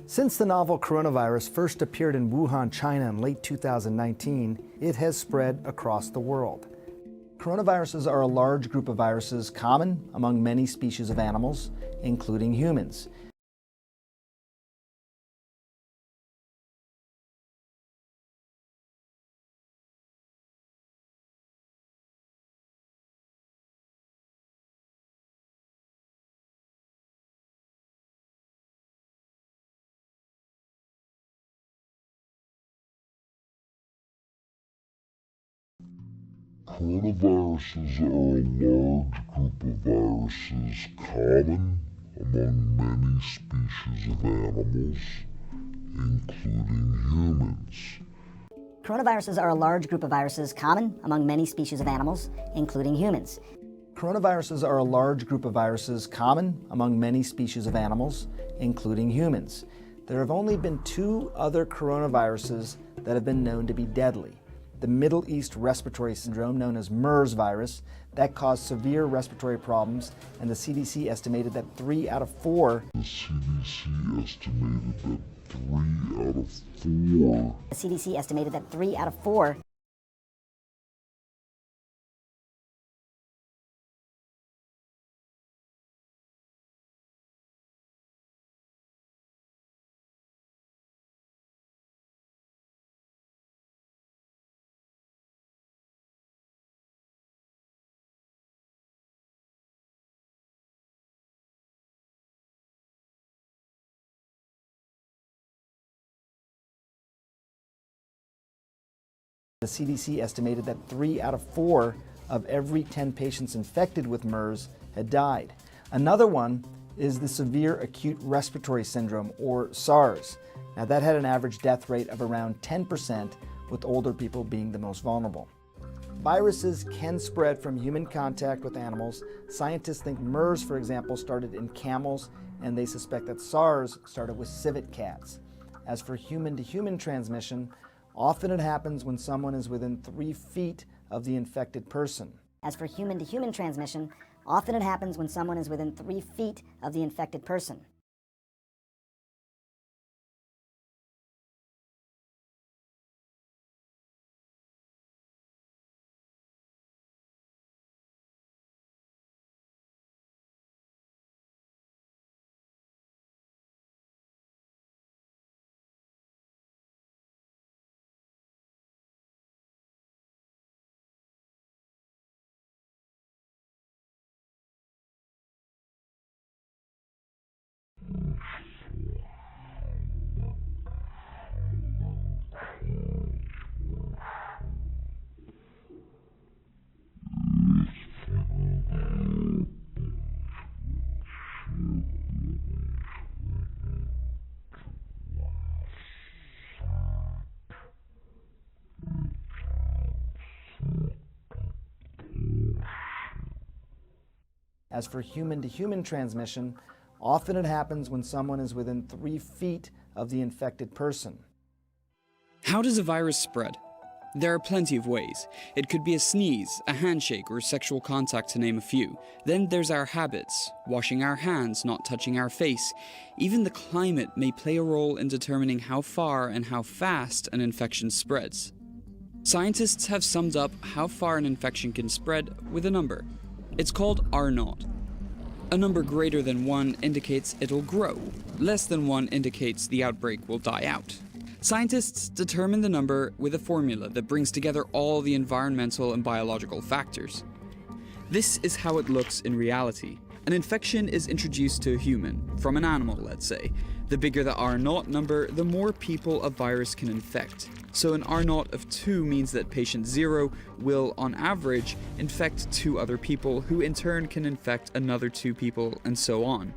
Since the novel coronavirus first appeared in Wuhan, China in late 2019, it has spread across the world. Coronaviruses are a large group of viruses common among many species of animals, including humans. Coronaviruses are a large group of viruses common among many species of animals, including humans. Coronaviruses are a large group of viruses common among many species of animals, including humans. Coronaviruses are a large group of viruses common among many species of animals, including humans. There have only been 2 other coronaviruses that have been known to be deadly. The Middle East respiratory syndrome, known as MERS virus, that caused severe respiratory problems, and the CDC estimated that 3 out of 4 The CDC estimated that 3 out of 4 The CDC estimated that 3 out of 4 The CDC estimated that 3 out of 4 of every 10 patients infected with MERS had died. Another one is the severe acute respiratory syndrome, or SARS. Now that had an average death rate of around 10%, with older people being the most vulnerable. Viruses can spread from human contact with animals. Scientists think MERS, for example, started in camels, and they suspect that SARS started with civet cats. As for human-to-human transmission, often it happens when someone is within 3 feet of the infected person. As for human-to-human transmission, often it happens when someone is within 3 feet of the infected person. As for human-to-human transmission, often it happens when someone is within 3 feet of the infected person. How does a virus spread? There are plenty of ways. It could be a sneeze, a handshake, or sexual contact, to name a few. Then there's our habits, washing our hands, not touching our face. Even the climate may play a role in determining how far and how fast an infection spreads. Scientists have summed up how far an infection can spread with a number. It's called R0. A number greater than 1 indicates it'll grow. Less than 1 indicates the outbreak will die out. Scientists determine the number with a formula that brings together all the environmental and biological factors. This is how it looks in reality. An infection is introduced to a human, from an animal, let's say. The bigger the R0 number, the more people a virus can infect. So an R0 of 2 means that patient 0 will, on average, infect 2 other people, who in turn can infect another 2 people, and so on.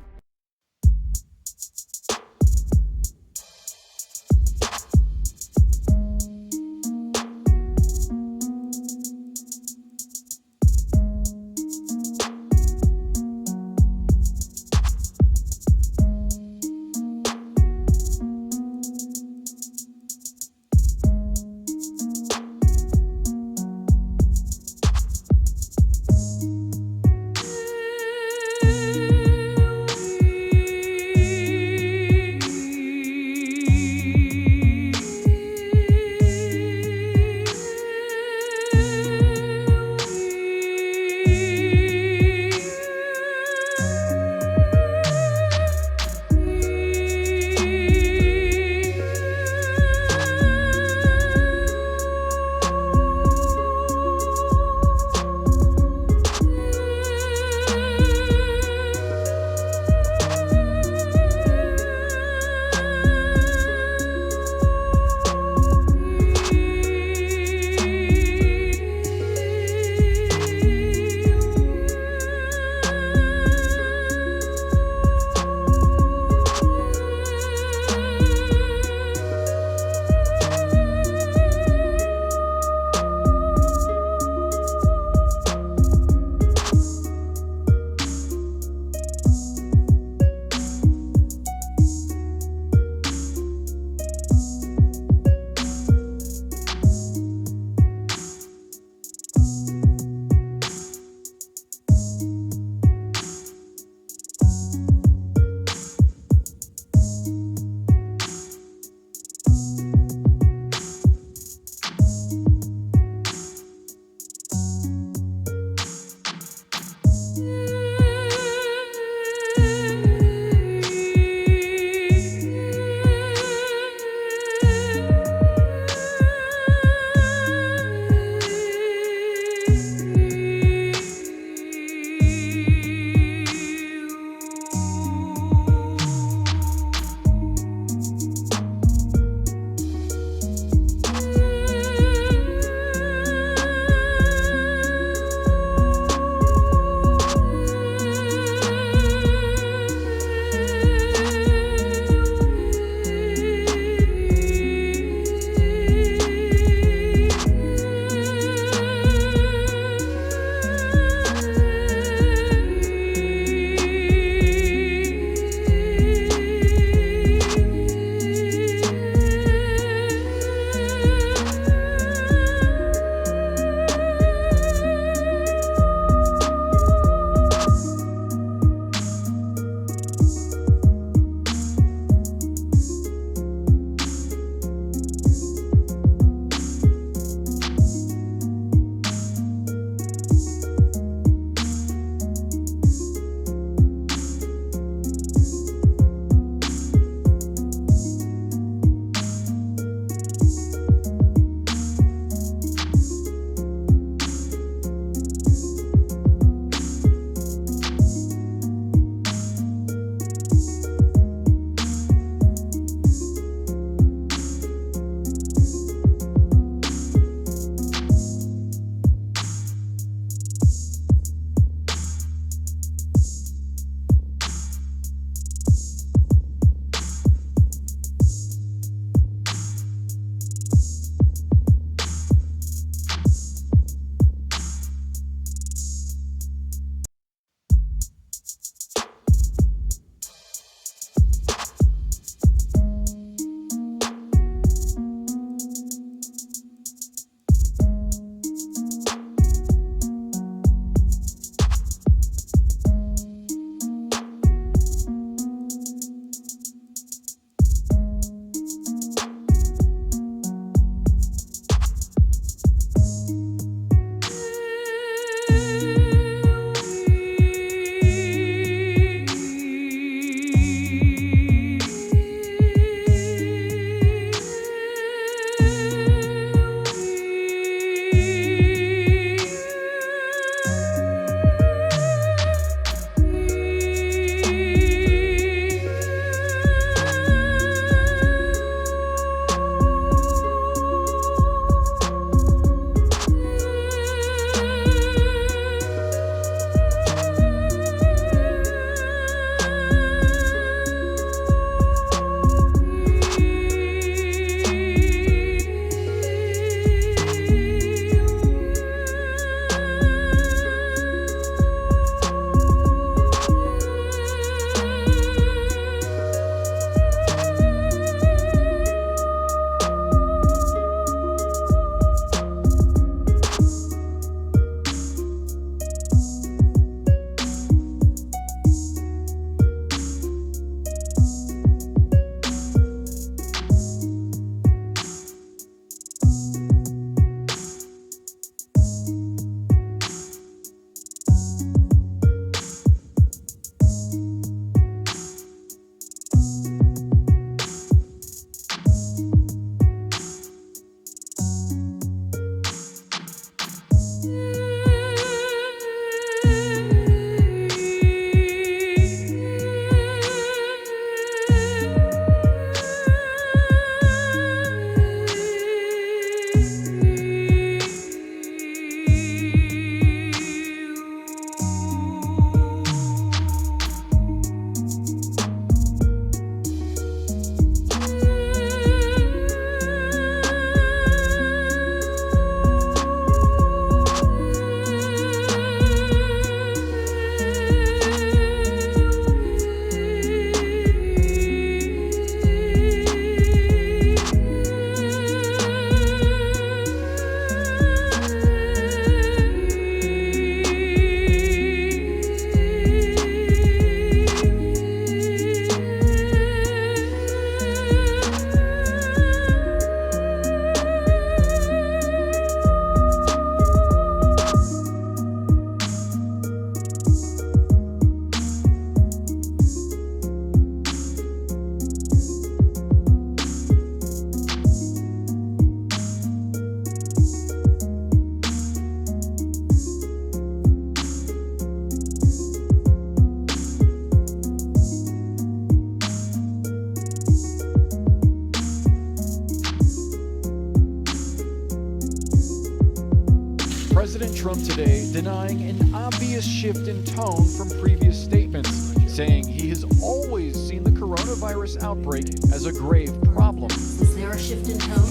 President Trump today denying an obvious shift in tone from previous statements, saying he has always seen the coronavirus outbreak as a grave problem. Is there a shift in tone?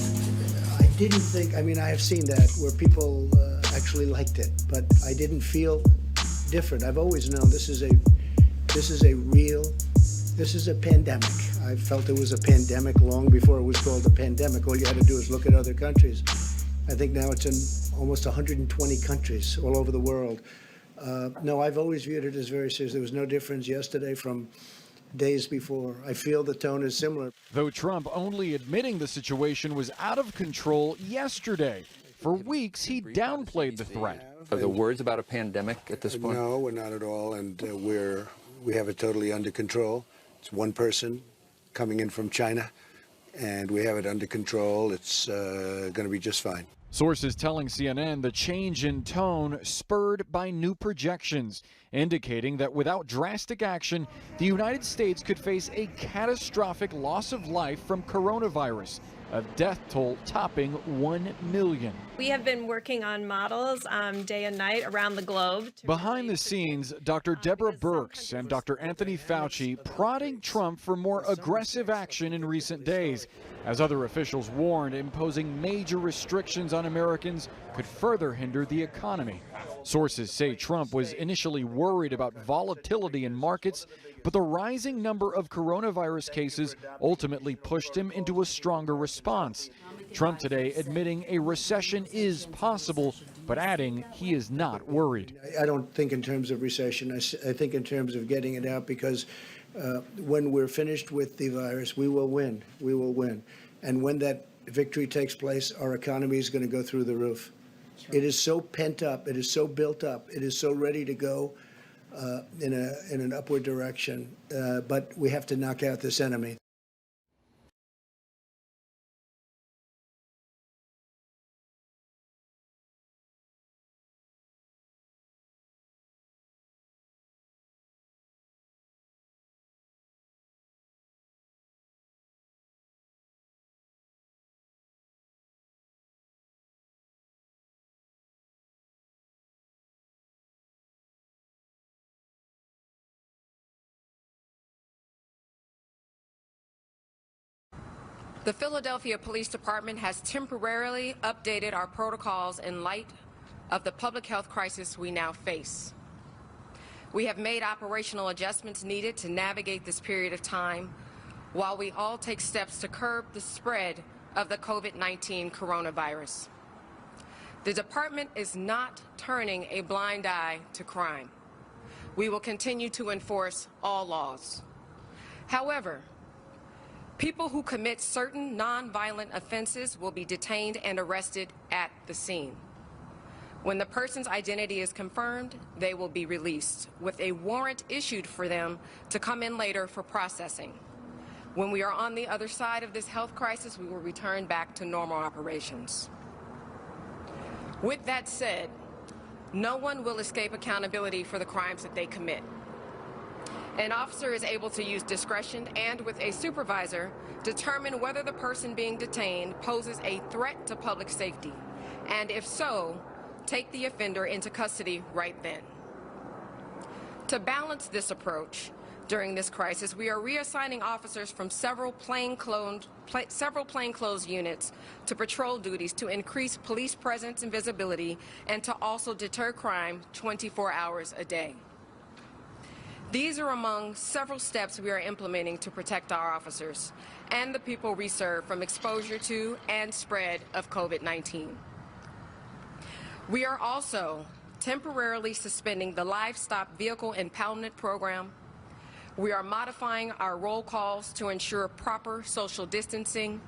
I didn't think, I have seen that where people actually liked it, but I didn't feel different. I've always known this is a pandemic. I felt it was a pandemic long before it was called a pandemic. All you had to do is look at other countries. I think now it's in almost 120 countries all over the world. No, I've always viewed it as very serious. There was no difference yesterday from days before. I feel the tone is similar. Though Trump only admitting the situation was out of control yesterday. For weeks, he downplayed the threat. Are there words about a pandemic at this point? No, we're not at all, and we have it totally under control. It's one person coming in from China, and we have it under control. It's going to be just fine. Sources telling CNN the change in tone spurred by new projections, indicating that without drastic action, the United States could face a catastrophic loss of life from coronavirus, a death toll topping 1 million. We have been working on models day and night around the globe. Behind the scenes, Dr. Deborah Birx and Dr. Anthony Fauci prodding Trump for more aggressive action in recent days, as other officials warned imposing major restrictions on Americans could further hinder the economy. Sources say Trump was initially worried about volatility in markets, but the rising number of coronavirus cases ultimately pushed him into a stronger response. Trump today admitting a recession is possible, but adding he is not worried. I don't think in terms of recession. I think in terms of getting it out, because when we're finished with the virus, we will win. We will win. And when that victory takes place, our economy is going to go through the roof. It is so pent up. It is so built up. It is so ready to go in an upward direction. But we have to knock out this enemy. The Philadelphia Police Department has temporarily updated our protocols in light of the public health crisis we now face. We have made operational adjustments needed to navigate this period of time while we all take steps to curb the spread of the COVID-19 coronavirus. The department is not turning a blind eye to crime. We will continue to enforce all laws. However, people who commit certain nonviolent offenses will be detained and arrested at the scene. When the person's identity is confirmed, they will be released with a warrant issued for them to come in later for processing. When we are on the other side of this health crisis, we will return back to normal operations. With that said, no one will escape accountability for the crimes that they commit. An officer is able to use discretion and, with a supervisor, determine whether the person being detained poses a threat to public safety, and if so, take the offender into custody right then. To balance this approach, during this crisis, we are reassigning officers from several plainclothes units to patrol duties to increase police presence and visibility and to also deter crime 24 hours a day. These are among several steps we are implementing to protect our officers and the people we serve from exposure to and spread of COVID-19. We are also temporarily suspending the livestock vehicle impoundment program. We are modifying our roll calls to ensure proper social distancing.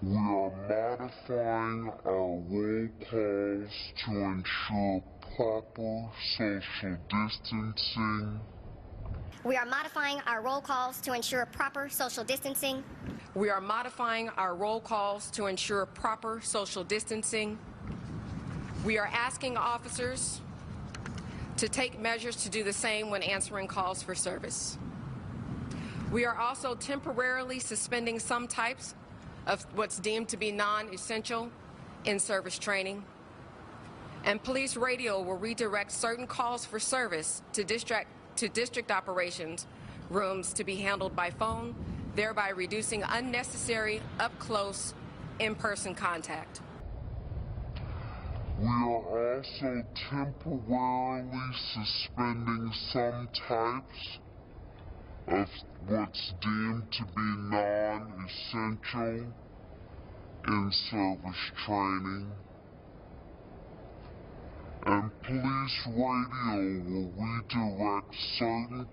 We are modifying our roll calls to ensure proper social distancing. We are modifying our roll calls to ensure proper social distancing. We are modifying our roll calls to ensure proper social distancing. We are asking officers to take measures to do the same when answering calls for service. We are also temporarily suspending some types of what's deemed to be non-essential in-service training. And police radio will redirect certain calls for service to district operations rooms to be handled by phone, thereby reducing unnecessary up-close in-person contact. We are also temporarily suspending some types of what's deemed to be non-essential in-service training. And police radio will redirect certain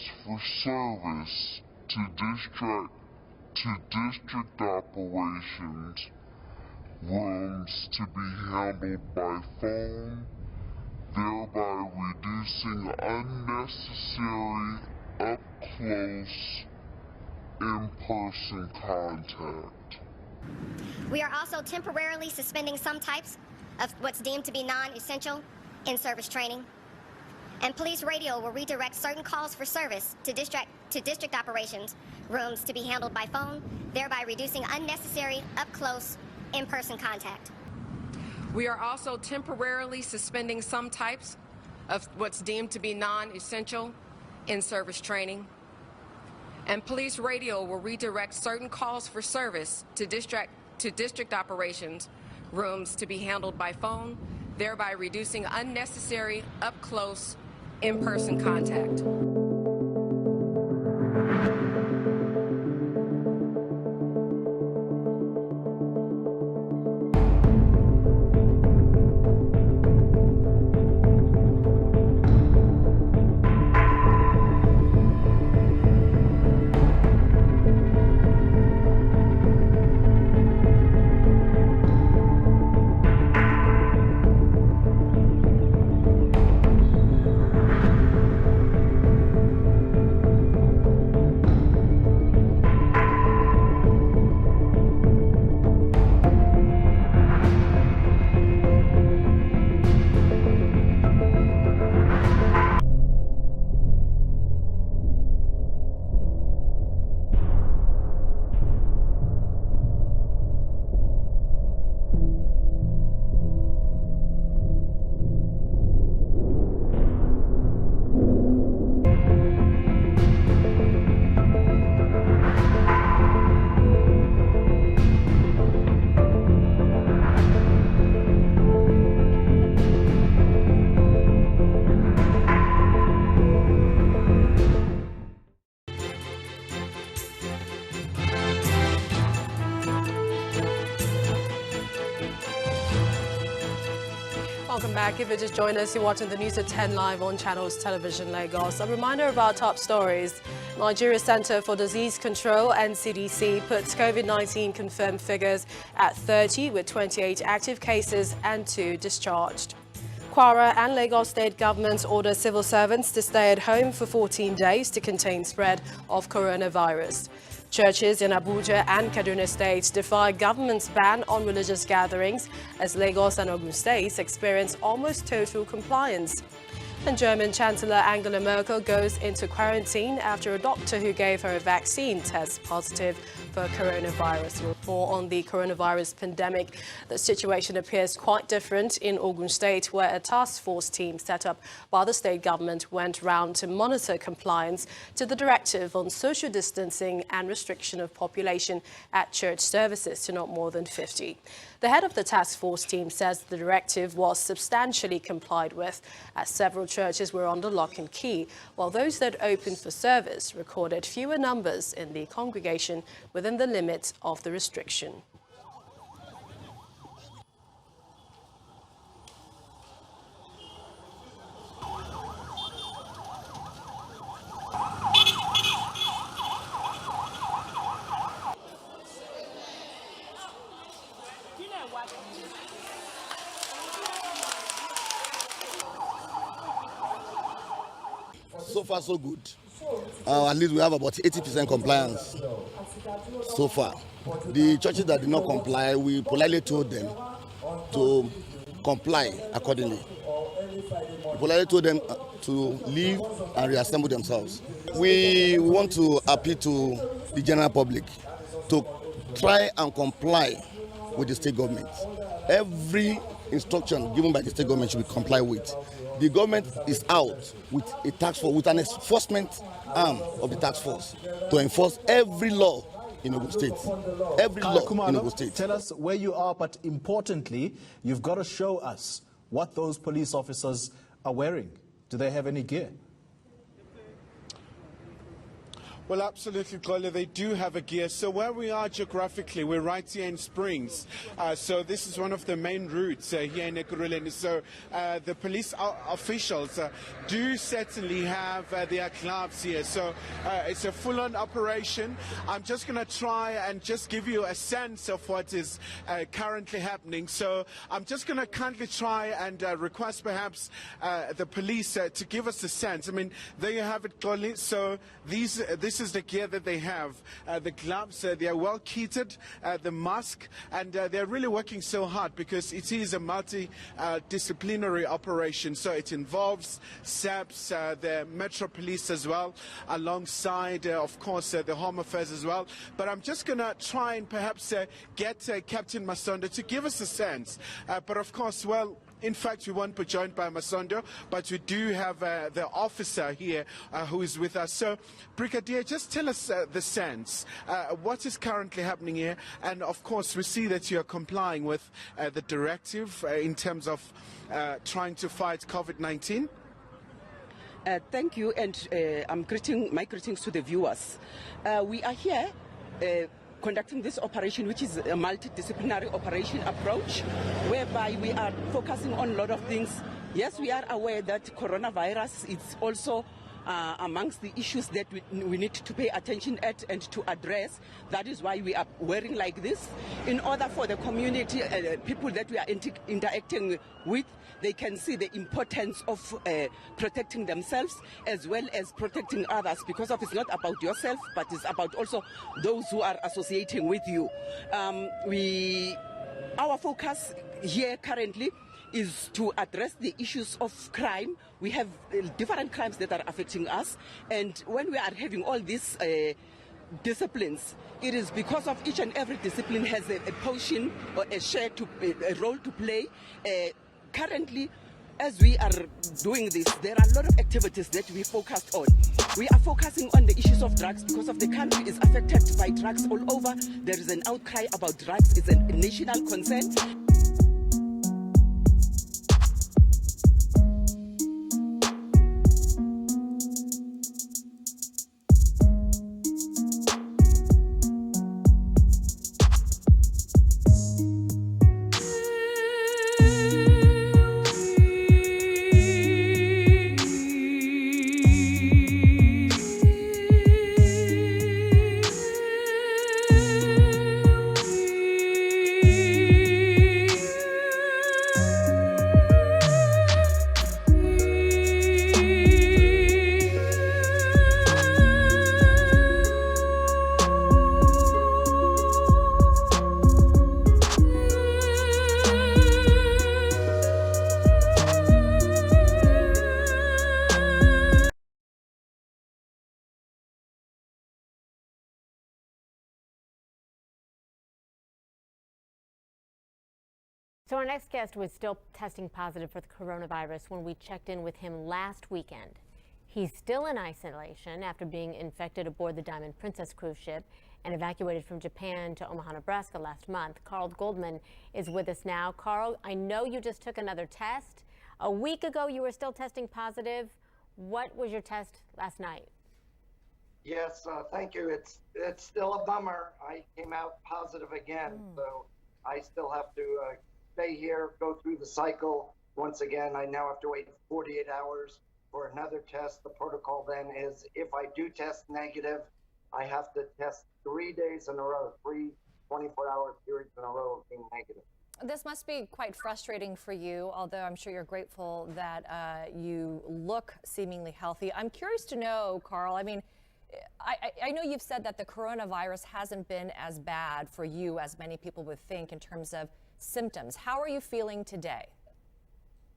calls for service to district operations rooms to be handled by phone, thereby reducing unnecessary up-close in-person contact. We are also temporarily suspending some types of what's deemed to be non-essential in-service training. And police radio will redirect certain calls for service to district operations rooms to be handled by phone, thereby reducing unnecessary up-close in-person contact. We are also temporarily suspending some types of what's deemed to be non-essential in-service training. And police radio will redirect certain calls for service to district operations rooms to be handled by phone, thereby reducing unnecessary up-close in-person contact. Welcome back. If you just joined us, you're watching the News at 10 live on Channels Television Lagos. A reminder of our top stories. Nigeria Center for Disease Control (NCDC) puts COVID-19 confirmed figures at 30, with 28 active cases and 2 discharged. Kwara and Lagos state governments order civil servants to stay at home for 14 days to contain spread of coronavirus. Churches in Abuja and Kaduna states defy government's ban on religious gatherings as Lagos and Ogun states experience almost total compliance. And German Chancellor Angela Merkel goes into quarantine after a doctor who gave her a vaccine tests positive for coronavirus. More on the coronavirus pandemic. The situation appears quite different in Ogun State, where a task force team set up by the state government went round to monitor compliance to the directive on social distancing and restriction of population at church services to not more than 50. The head of the task force team says the directive was substantially complied with, as several churches were under lock and key, while those that opened for service recorded fewer numbers in the congregation within the limits of the restriction. So far, so good. At least we have about 80% compliance so far. The churches that did not comply, we politely told them to comply accordingly. We politely told them to leave and reassemble themselves. We want to appeal to the general public to try and comply with the state government. Every instruction given by the state government should be complied with. The government is out with a task force, with an enforcement arm of the task force to enforce every law in Ogun State. Every law in Ogun State. Tell us where you are, but importantly, you've got to show us what those police officers are wearing. Do they have any gear? Well, absolutely, Kola. They do have a gear. So where we are geographically, we're right here in Springs. So this is one of the main routes here in Ekurhuleni. So the police officials do certainly have their gloves here. So it's a full-on operation. I'm just going to try and just give you a sense of what is currently happening. So I'm just going to kindly try and request perhaps the police to give us a sense. I mean, there you have it, Kola. So this is the gear that they have. The gloves, they are well kitted, the mask, and they're really working so hard because it is a multi-disciplinary operation. So it involves SAPS, the Metro Police as well, alongside, of course, the Home Affairs as well. But I'm just going to try and perhaps get Captain Masondo to give us a sense. But of course, well, in fact, we won't be joined by Masondo, but we do have the officer here who is with us. So, Brigadier, just tell us the sense, what is currently happening here, and of course we see that you are complying with the directive in terms of trying to fight COVID-19. Thank you, and my greetings to the viewers. We are here conducting this operation, which is a multidisciplinary operation approach, whereby we are focusing on a lot of things. Yes, we are aware that coronavirus is also amongst the issues that we need to pay attention at and to address. That is why we are wearing like this, in order for the community, people that we are interacting with, they can see the importance of protecting themselves as well as protecting others, because it's not about yourself, but it's about also those who are associating with you. Our focus here currently is to address the issues of crime. We have different crimes that are affecting us, and when we are having all these disciplines, it is because of each and every discipline has a portion or a role to play. Currently, as we are doing this, there are a lot of activities that we focused on. We are focusing on the issues of drugs because of the country is affected by drugs all over. There is an outcry about drugs. It's a national concern. So our next guest was still testing positive for the coronavirus when we checked in with him last weekend. He's still in isolation after being infected aboard the Diamond Princess cruise ship and evacuated from Japan to Omaha, Nebraska last month. Carl Goldman is with us now. Carl, I know you just took another test. A week ago, you were still testing positive. What was your test last night? Yes, thank you. It's still a bummer. I came out positive again, so I still have to stay here, go through the cycle. Once again, I now have to wait 48 hours for another test. The protocol then is if I do test negative, I have to test 3 days in a row, 3 24-hour periods in a row of being negative. This must be quite frustrating for you, although I'm sure you're grateful that you look seemingly healthy. I'm curious to know, Carl, I mean, I know you've said that the coronavirus hasn't been as bad for you as many people would think in terms of symptoms. How are you feeling today?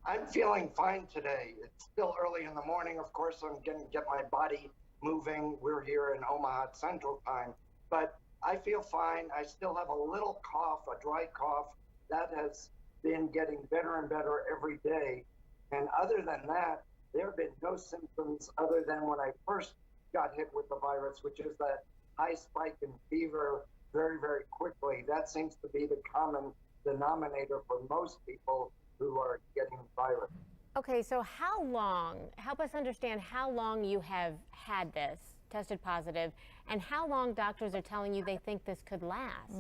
I'm feeling fine today. It's still early in the morning. Of course, I'm going to get my body moving. We're here in Omaha Central Time, but I feel fine. I still have a little cough, a dry cough. That has been getting better and better every day. And other than that, there have been no symptoms other than when I first got hit with the virus, which is that high spike in fever very, very quickly. That seems to be the common denominator for most people who are getting the virus. Okay, so how long, help us understand how long you have had this, tested positive, and how long doctors are telling you they think this could last?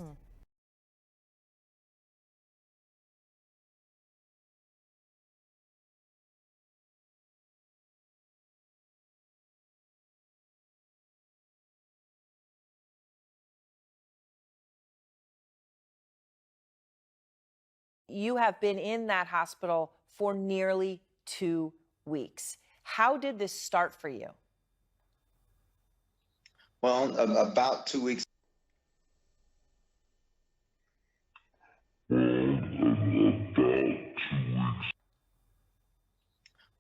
You have been in that hospital for nearly 2 weeks. How did this start for you? Well, about 2 weeks.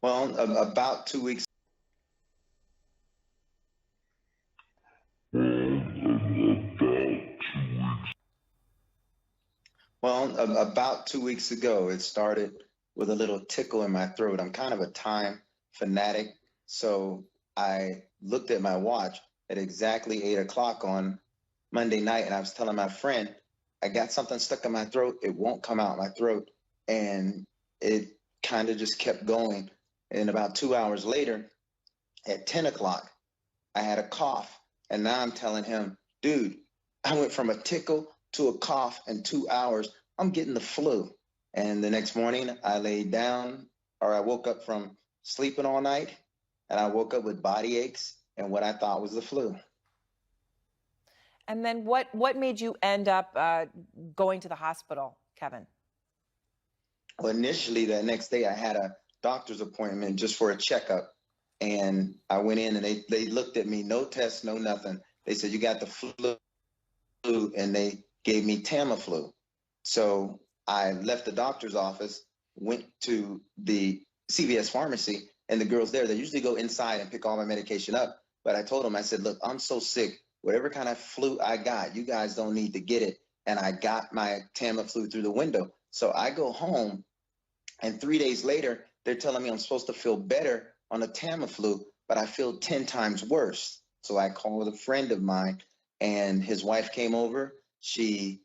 Well, about 2 weeks. Well, about 2 weeks ago, it started with a little tickle in my throat. I'm kind of a time fanatic, so I looked at my watch at exactly 8 o'clock on Monday night, and I was telling my friend, I got something stuck in my throat. It won't come out my throat. And it kind of just kept going. And about 2 hours later, at 10 o'clock, I had a cough. And now I'm telling him, dude, I went from a tickle to a cough in 2 hours. I'm getting the flu. And the next morning I laid down, or I woke up from sleeping all night, and I woke up with body aches and what I thought was the flu. And then what made you end up going to the hospital, Kevin? Well, initially that next day I had a doctor's appointment just for a checkup. And I went in and they looked at me, no tests, no nothing. They said, you got the flu, and they gave me Tamiflu. So I left the doctor's office, went to the CVS pharmacy, and the girls there, they usually go inside and pick all my medication up. But I told them, I said, look, I'm so sick. Whatever kind of flu I got, you guys don't need to get it. And I got my Tamiflu through the window. So I go home, and 3 days later, they're telling me I'm supposed to feel better on a Tamiflu, but I feel 10 times worse. So I called a friend of mine, and his wife came over. I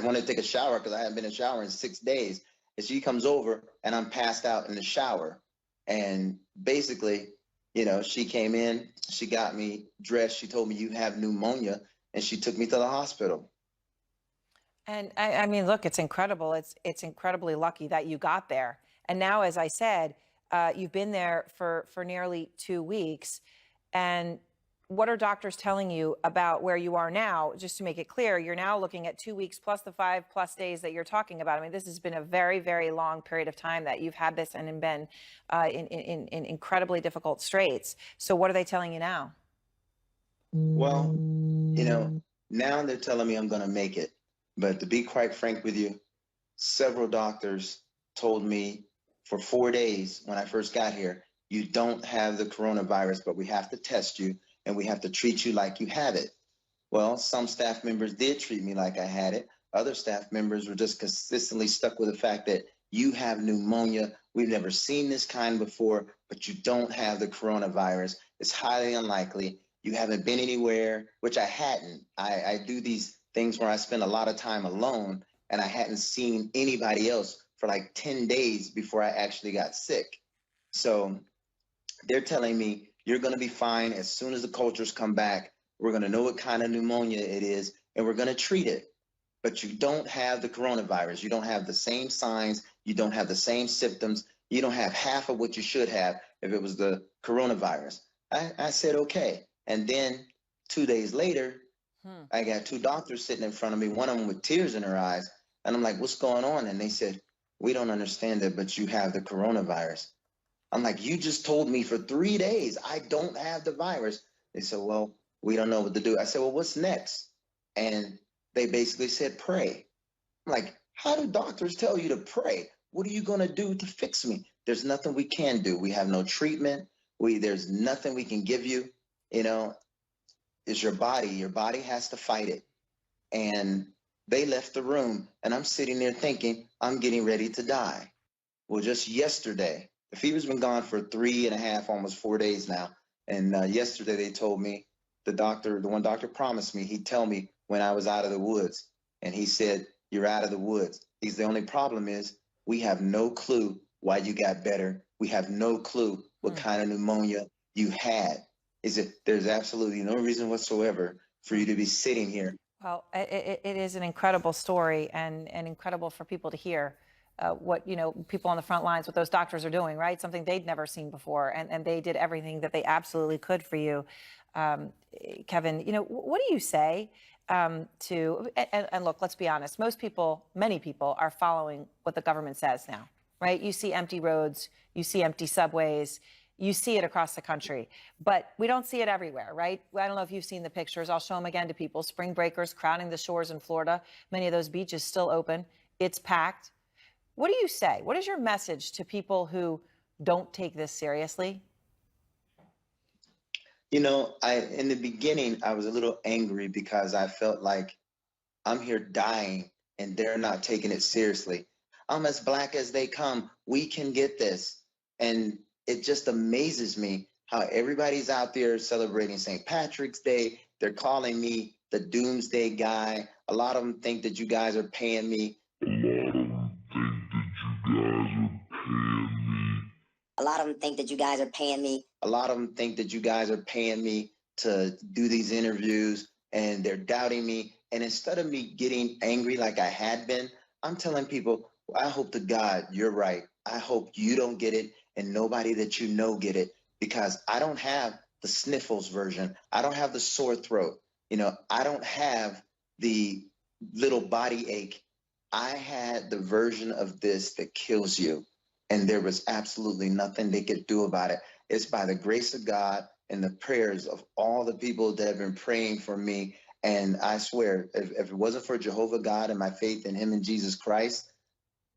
wanted to take a shower because I hadn't been in a shower in 6 days. And she comes over, and I'm passed out in the shower. And basically, she came in, she got me dressed. She told me, you have pneumonia, and she took me to the hospital. And I mean, look, it's incredible. It's incredibly lucky that you got there. And now, as I said, you've been there for nearly 2 weeks. And what are doctors telling you about where you are now? Just to make it clear, you're now looking at 2 weeks plus the 5+ days that you're talking about. I mean, this has been a very, very long period of time that you've had this and been in incredibly difficult straits. So what are they telling you now? Well, now they're telling me I'm going to make it. But to be quite frank with you, several doctors told me for 4 days when I first got here, you don't have the coronavirus, but we have to test you and we have to treat you like you have it. Well, some staff members did treat me like I had it. Other staff members were just consistently stuck with the fact that you have pneumonia. We've never seen this kind before, but you don't have the coronavirus. It's highly unlikely. You haven't been anywhere, which I hadn't. I do these things where I spend a lot of time alone, and I hadn't seen anybody else for like 10 days before I actually got sick. So they're telling me, you're going to be fine. As soon as the cultures come back, we're going to know what kind of pneumonia it is, and we're going to treat it. But you don't have the coronavirus. You don't have the same signs. You don't have the same symptoms. You don't have half of what you should have if it was the coronavirus. I said, okay. And then 2 days later, I got 2 doctors sitting in front of me, one of them with tears in her eyes. And I'm like, what's going on? And they said, we don't understand it, but you have the coronavirus. I'm like, you just told me for 3 days I don't have the virus. They said, well, we don't know what to do. I said, well, what's next? And they basically said, pray. I'm like, how do doctors tell you to pray? What are you going to do to fix me? There's nothing we can do. We have no treatment. There's nothing we can give you. It's your body. Your body has to fight it. And They left the room, and I'm sitting there thinking I'm getting ready to die. Well, just yesterday, the fever's been gone for 3.5, almost 4 days now. And yesterday they told me, the one doctor promised me, he'd tell me when I was out of the woods. And he said, you're out of the woods. The only problem is we have no clue why you got better. We have no clue what kind of pneumonia you had. There's absolutely no reason whatsoever for you to be sitting here. Well, it is an incredible story and incredible for people to hear what, people on the front lines, what those doctors are doing, right? Something they'd never seen before. And they did everything that they absolutely could for you. Kevin, what do you say to, and look, let's be honest, many people are following what the government says now, right? You see empty roads, you see empty subways, you see it across the country, but we don't see it everywhere, right? I don't know if you've seen the pictures. I'll show them again to people. Spring breakers crowding the shores in Florida. Many of those beaches still open. It's packed. What do you say? What is your message to people who don't take this seriously? In the beginning, I was a little angry because I felt like I'm here dying and they're not taking it seriously. I'm as black as they come. We can get this. And it just amazes me how everybody's out there celebrating St. Patrick's Day. They're calling me the doomsday guy. A lot of them think that you guys are paying me. A lot of them think that you guys are paying me. A lot of them think that you guys are paying me to do these interviews, and they're doubting me. And instead of me getting angry like I had been, I'm telling people, I hope to God you're right. I hope you don't get it and nobody that you know get it, because I don't have the sniffles version. I don't have the sore throat. I don't have the little body ache. I had the version of this that kills you. And there was absolutely nothing they could do about it. It's by the grace of God and the prayers of all the people that have been praying for me. And I swear, if it wasn't for Jehovah God and my faith in him and Jesus Christ,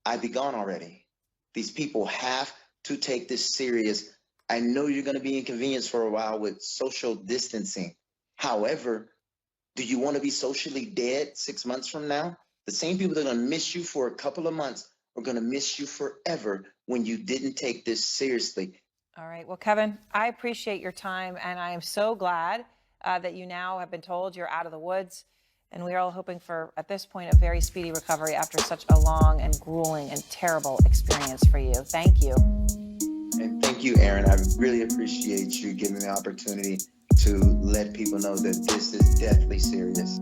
I'd be gone already. These people have to take this serious. I know you're going to be inconvenienced for a while with social distancing. However, do you want to be socially dead 6 months from now? The same people that are going to miss you for a couple of months are going to miss you forever when you didn't take this seriously. All right. Well, Kevin, I appreciate your time, and I am so glad that you now have been told you're out of the woods. And we are all hoping for, at this point, a very speedy recovery after such a long and grueling and terrible experience for you. Thank you. And thank you, Aaron. I really appreciate you giving me the opportunity to let people know that this is deathly serious.